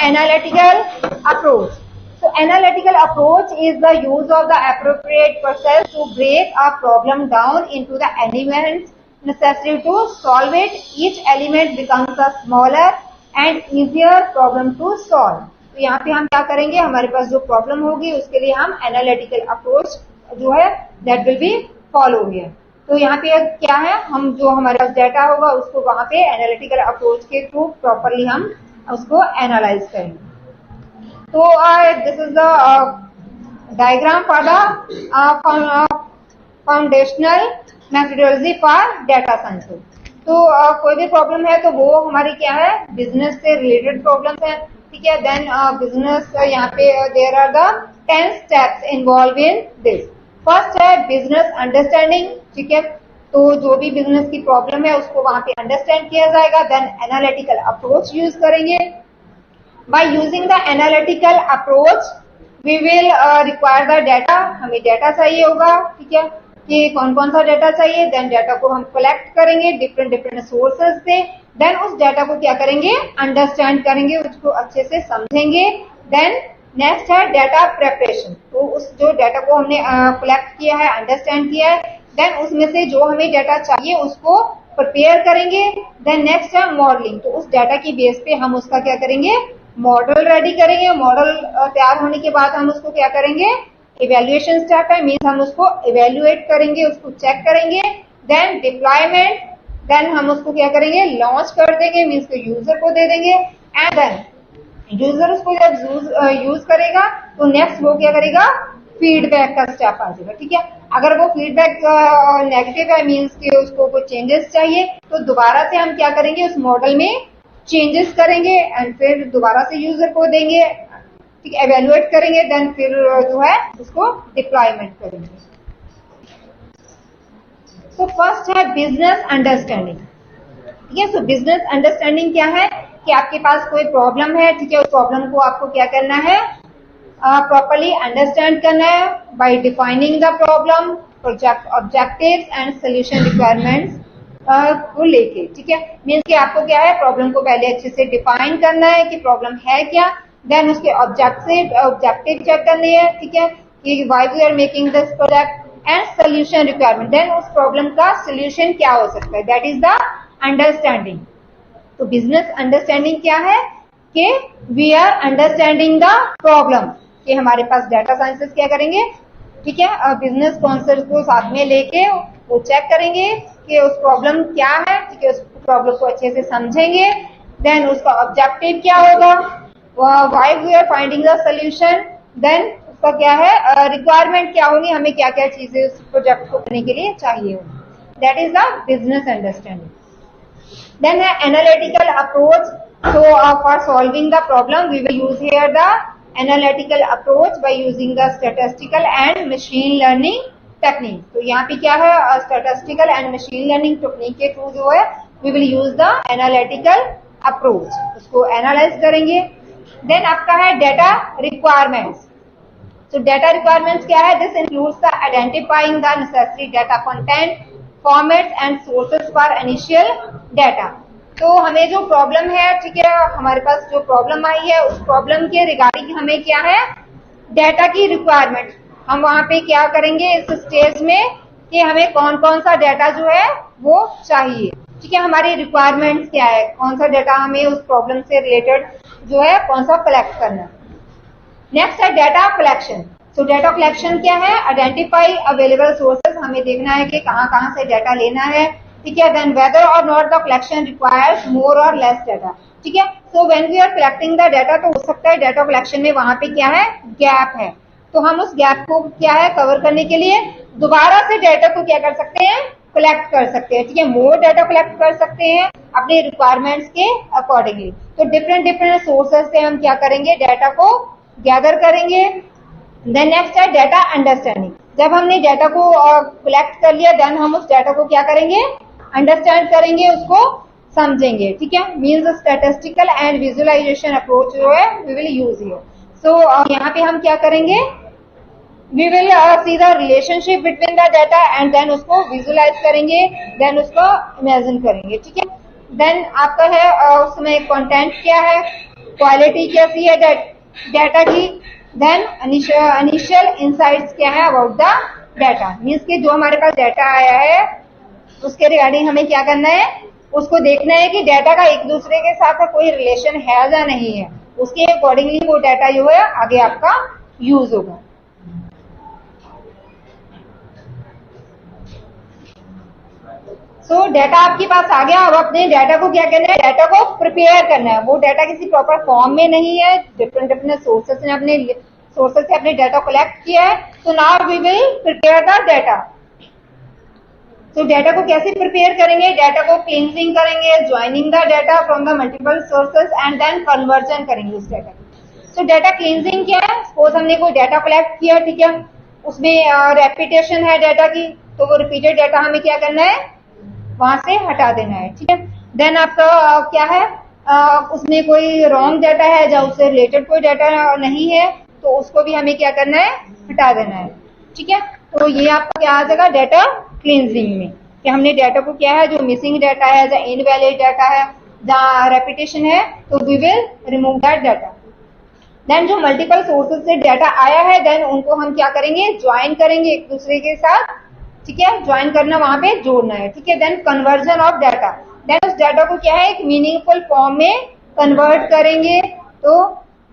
analytical approach. So analytical approach is the use of the appropriate process to break a problem down into the elements necessary to solve it. Each element becomes a smaller and easier problem to solve. तो यहाँ पे हम क्या करेंगे, हमारे पास जो problem होगी उसके लिए हम एनालिटिकल अप्रोच जो है that will be follow here. तो यहाँ पे क्या है, हम जो हमारे पास डाटा होगा उसको वहां पे एनालिटिकल अप्रोच के थ्रू प्रॉपरली हम उसको एनालाइज करेंगे. तो this is the diagram for the foundational methodology for data science. तो कोई भी प्रॉब्लम है तो वो हमारी क्या है, बिजनेस से रिलेटेड प्रॉब्लम है. ठीक है, देन बिजनेस यहाँ पे there are the 10 steps involve in this. First है बिजनेस अंडरस्टैंडिंग. ठीक है, तो जो भी बिजनेस की प्रॉब्लम है उसको वहां पे अंडरस्टैंड किया जाएगा. देन एनालिटिकल अप्रोच यूज करेंगे. By using the analytical approach we will require the data. हमें डाटा चाहिए होगा. ठीक है, कि कौन कौन सा डाटा चाहिए. देन डाटा को हम कलेक्ट करेंगे डिफरेंट सोर्सेज से. देन उस डाटा को क्या करेंगे, अंडरस्टैंड करेंगे, उसको अच्छे से समझेंगे. देन नेक्स्ट है डाटा प्रेपरेशन. तो उस जो डाटा को हमने कलेक्ट किया है, अंडरस्टैंड किया है, देन उसमें से जो हमें डाटा चाहिए उसको प्रिपेयर करेंगे. देन नेक्स्ट है मॉडलिंग. तो उस डाटा की बेस पे हम उसका क्या करेंगे, मॉडल रेडी करेंगे. मॉडल तैयार होने के बाद हम उसको क्या करेंगे, इवेल्युएशन स्टेप है, मीन्स हम उसको इवेल्युएट करेंगे, उसको चेक करेंगे. देन डिप्लॉयमेंट, देन हम उसको क्या करेंगे, लॉन्च कर देंगे, मीन्स को यूजर को दे देंगे. एंड देन यूजर उसको जब यूज करेगा तो नेक्स्ट वो क्या करेगा, फीडबैक का स्टेप आ जाएगा. ठीक है, अगर वो फीडबैक नेगेटिव है, मीन्स कि उसको कुछ चेंजेस चाहिए, तो दोबारा से हम क्या करेंगे, उस मॉडल में चेंजेस करेंगे एंड फिर दोबारा से यूजर को देंगे. ठीक है, एवेल्युएट करेंगे. देन फिर जो है उसको डिप्लॉयमेंट करेंगे. तो फर्स्ट है बिजनेस अंडरस्टैंडिंग. ठीक है, सो बिजनेस अंडरस्टैंडिंग क्या है कि आपके पास कोई प्रॉब्लम है. ठीक है, उस प्रॉब्लम को आपको क्या करना है, प्रॉपरली अंडरस्टैंड करना है bye defining the problem, project objectives and solution requirements को लेके. ठीक है, मीन्स कि आपको क्या है, प्रॉब्लम को पहले अच्छे से डिफाइन करना है कि प्रॉब्लम है क्या. देन उसके ऑब्जेक्टिव चेक करनी है. ठीक है, कि why we are making this project and solution requirement. Then उस प्रॉब्लम का सोल्यूशन क्या हो सकता है, दैट इज द अंडरस्टैंडिंग. तो बिजनेस अंडरस्टैंडिंग क्या है कि we are understanding the problem. कि हमारे पास डाटा साइंसेस क्या करेंगे, ठीक है, बिजनेस कॉन्सेप्ट को साथ में लेके वो चेक करेंगे कि उस प्रॉब्लम क्या है. ठीक है, उस प्रॉब्लम को अच्छे से समझेंगे. देन उसका ऑब्जेक्टिव क्या होगा, why we are finding the solution. Then उसका क्या है, रिक्वायरमेंट क्या होगी, हमें क्या क्या चीजें उस प्रोजेक्ट को करने के लिए चाहिए होगी. That is the business understanding. Then है analytical approach. So for solving the problem, we will use here the analytical approach by using the statistical and machine learning techniques. तो यहाँ पे क्या है, statistical and machine learning technique के through जो है we will use the analytical approach. उसको analyze करेंगे. Then आपका है data requirements. So data requirements क्या है, this includes the identifying the necessary data content, formats and sources for initial data. तो हमें जो प्रॉब्लम है, ठीक है, हमारे पास जो प्रॉब्लम आई है उस प्रॉब्लम के रिगार्डिंग हमें क्या है, डाटा की रिक्वायरमेंट. हम वहां पे क्या करेंगे इस स्टेज में कि हमें कौन कौन सा डाटा जो है वो चाहिए. ठीक है, हमारी रिक्वायरमेंट्स क्या है, कौन सा डाटा हमें उस प्रॉब्लम से रिलेटेड जो है कौन सा कलेक्ट करना. नेक्स्ट है डाटा कलेक्शन. सो डाटा कलेक्शन क्या है, आइडेंटिफाई अवेलेबल सोर्सेज. हमें देखना है कि कहाँ कहाँ से डाटा लेना है. ठीक है, then whether or not the collection requires more or less data. ठीक है, so when we are collecting the data, तो हो सकता है डाटा कलेक्शन में वहां पे क्या है, गैप है. तो हम उस गैप को क्या है कवर करने के लिए दोबारा से डाटा को क्या कर सकते हैं, कलेक्ट कर सकते हैं. ठीक है, मोर डाटा कलेक्ट कर सकते हैं अपने रिक्वायरमेंट्स के अकॉर्डिंगली. तो डिफरेंट सोर्सेज से हम क्या करेंगे, डाटा को गैदर करेंगे. देन नेक्स्ट है डाटा अंडरस्टैंडिंग. जब हमने डाटा को कलेक्ट कर लिया, देन हम उस डाटा को क्या करेंगे, अंडरस्टैंड करेंगे, उसको समझेंगे. ठीक है, means statistical and visualization approach जो है वी विल यूज हियर. सो यहाँ पे हम क्या करेंगे, we will see the relationship between the data and then उसको विजुअलाइज करेंगे, देन उसको इमेजिन करेंगे. ठीक है, देन आपका है उसमें कंटेंट क्या है, क्वालिटी कैसी है डाटा की, देन इनिशियल इंसाइट्स क्या है अबाउट द डाटा, मीन्स कि जो हमारे पास डाटा आया है उसके रिगार्डिंग हमें क्या करना है, उसको देखना है कि डाटा का एक दूसरे के साथ कोई रिलेशन है या नहीं है, उसके अकॉर्डिंगली वो डाटा जो है आगे आपका यूज होगा। सो डाटा आपके पास आ गया, अब अपने डाटा को क्या करना है, डाटा को प्रिपेयर करना है। वो डाटा किसी प्रॉपर फॉर्म में नहीं है, डिफरेंट डिफरेंट सोर्सेस से अपने डाटा कलेक्ट किया है, तो now we will prepare the data. तो डाटा को कैसे प्रिपेयर करेंगे, डाटा को क्लींजिंग करेंगे, joining the data from the multiple sources and then conversion करेंगे उस डाटा को। तो डाटा क्लींजिंग क्या है, सपोज हमने कोई डाटा कलेक्ट किया, ठीक है, उसमें रेपिटेशन है डाटा की, तो वो रिपीटेड डाटा हमें क्या करना है, वहां से हटा देना है, ठीक है। देन आपका क्या है, उसमें कोई रॉन्ग डाटा है या उससे रिलेटेड कोई डाटा नहीं है, तो उसको भी हमें क्या करना है, हटा देना है, ठीक है। तो ये आपका क्या आ जाएगा डाटा क्लींजिंग में, कि हमने डाटा को क्या है, जो मिसिंग डाटा है या इनवैलिड डाटा है या रेपिटेशन है, तो we will remove that data. Then जो मल्टीपल सोर्सेज से डाटा आया है, देन उनको हम क्या करेंगे, ज्वाइन करेंगे एक दूसरे के साथ, ठीक है, ज्वाइन करना, वहां पे जोड़ना है, ठीक है। Then conversion of data, then उस डाटा को क्या है एक मीनिंगफुल फॉर्म में कन्वर्ट करेंगे, तो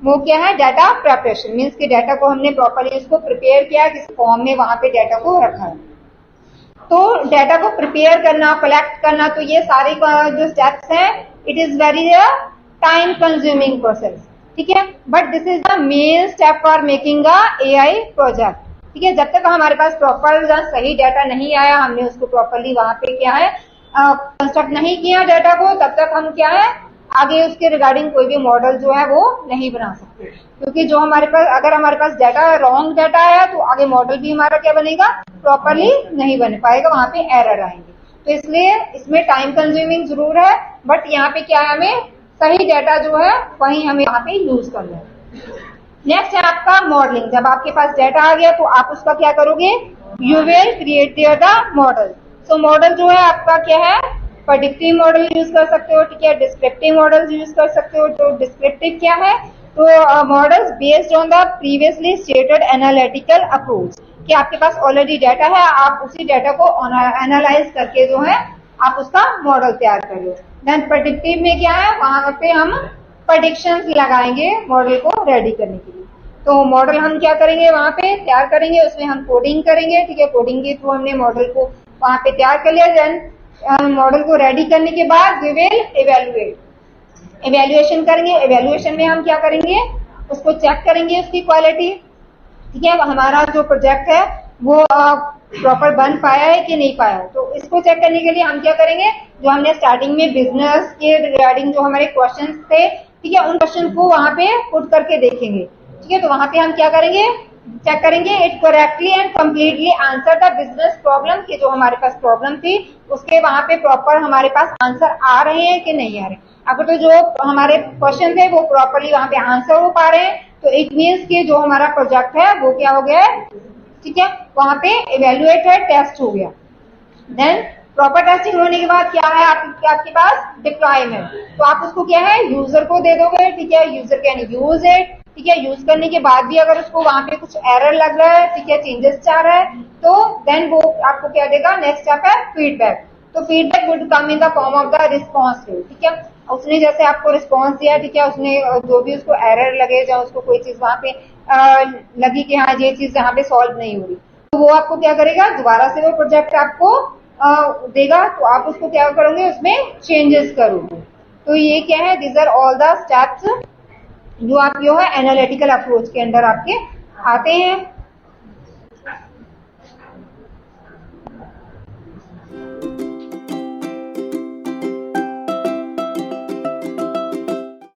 वो क्या है डाटा प्रिपरेशन, मीन्स कि डाटा को हमने प्रॉपरली उसको प्रिपेयर किया, किस फॉर्म में वहां पे डाटा को रखा है। तो डाटा को प्रिपेयर करना, कलेक्ट करना, तो ये सारे जो स्टेप्स हैं, it is very time consuming process, ठीक है, but this is the main step for making a AI project, ठीक है। जब तक हमारे पास प्रॉपर सही डाटा नहीं आया, हमने उसको प्रॉपरली वहां पे क्या है कंस्ट्रक्ट नहीं किया डाटा को, तब तक हम क्या है आगे उसके रिगार्डिंग कोई भी मॉडल जो है वो नहीं बना सकते, क्योंकि जो हमारे पास अगर हमारे पास डाटा रॉन्ग डाटा है, तो आगे मॉडल भी हमारा क्या बनेगा, प्रॉपरली नहीं बन पाएगा, वहां पे एरर आएंगे। तो इसलिए इसमें टाइम कंज्यूमिंग जरूर है, बट यहाँ पे क्या है, हमें सही डाटा जो है वही हमें यहाँ पे यूज करना है। नेक्स्ट है आपका मॉडलिंग। जब आपके पास डाटा आ गया, तो आप उसका क्या करोगे, you will create the model. So model जो है आपका क्या है, प्रेडिक्टिव मॉडल यूज कर सकते हो, ठीक है, डिस्क्रिप्टिव मॉडल यूज कर सकते हो। तो डिस्क्रिप्टिव क्या है, तो models based on the previously stated analytical approach, कि आपके पास ऑलरेडी डाटा है, आप उसी डाटा को एनालाइज करके जो है आप उसका मॉडल तैयार कर लो। देन प्रेडिक्टिव में क्या है, वहां पे हम प्रेडिक्शंस लगाएंगे मॉडल को रेडी करने के लिए। तो मॉडल हम क्या करेंगे, वहां पे तैयार करेंगे, उसमें हम कोडिंग करेंगे, ठीक है, कोडिंग के थ्रू हमने मॉडल को वहां पे तैयार कर लिया। देन मॉडल को रेडी करने के बाद वी विल इवेल्युएशन करेंगे। इवेल्युएशन में हम क्या करेंगे, उसको चेक करेंगे उसकी क्वालिटी, ठीक है, हमारा जो प्रोजेक्ट है वो प्रॉपर बन पाया है कि नहीं पाया। तो इसको चेक करने के लिए हम क्या करेंगे, जो हमने स्टार्टिंग में बिजनेस के रिगार्डिंग जो हमारे क्वेश्चंस थे, ठीक है, उन क्वेश्चन को वहां पे पुट करके देखेंगे, ठीक है। तो वहां पे हम क्या करेंगे, चेक करेंगे it correctly and completely answer the business problem, की जो हमारे पास प्रॉब्लम थी उसके वहां पे प्रॉपर हमारे पास आंसर आ रहे हैं कि नहीं आ रहे। अगर तो जो हमारे क्वेश्चन थे वो प्रॉपरली वहां पे आंसर हो पा रहे हैं, तो इट मीन्स कि जो हमारा प्रोजेक्ट है वो क्या हो गया है, ठीक है, वहां पे इवेल्युएटेड टेस्ट हो गया। देन प्रॉपर टेस्टिंग होने के बाद क्या है आपके पास डिप्लॉयमेंट, तो आप उसको क्या है यूजर को दे दोगे, ठीक है, यूजर कैन यूज इट, ठीक है। यूज करने के बाद भी अगर उसको वहां पे कुछ एरर लग रहा है, ठीक है, चेंजेस चाह रहा है, तो देन वो आपको क्या देगा, नेक्स्ट स्टेप है फीडबैक। तो feedback would come in the form of the response, ठीक है। उसने जैसे आपको रिस्पॉन्स दिया, ठीक है, उसने जो भी उसको एरर लगे या उसको कोई चीज वहां पे लगी कि हाँ ये चीज यहाँ पे सॉल्व नहीं हो रही, तो वो आपको क्या करेगा, दोबारा से वो प्रोजेक्ट आपको देगा, तो आप उसको क्या करोगे, उसमें चेंजेस करोगे। तो ये क्या है, these are all the steps जो आप जो है एनालिटिकल अप्रोच के अंदर आपके आते हैं।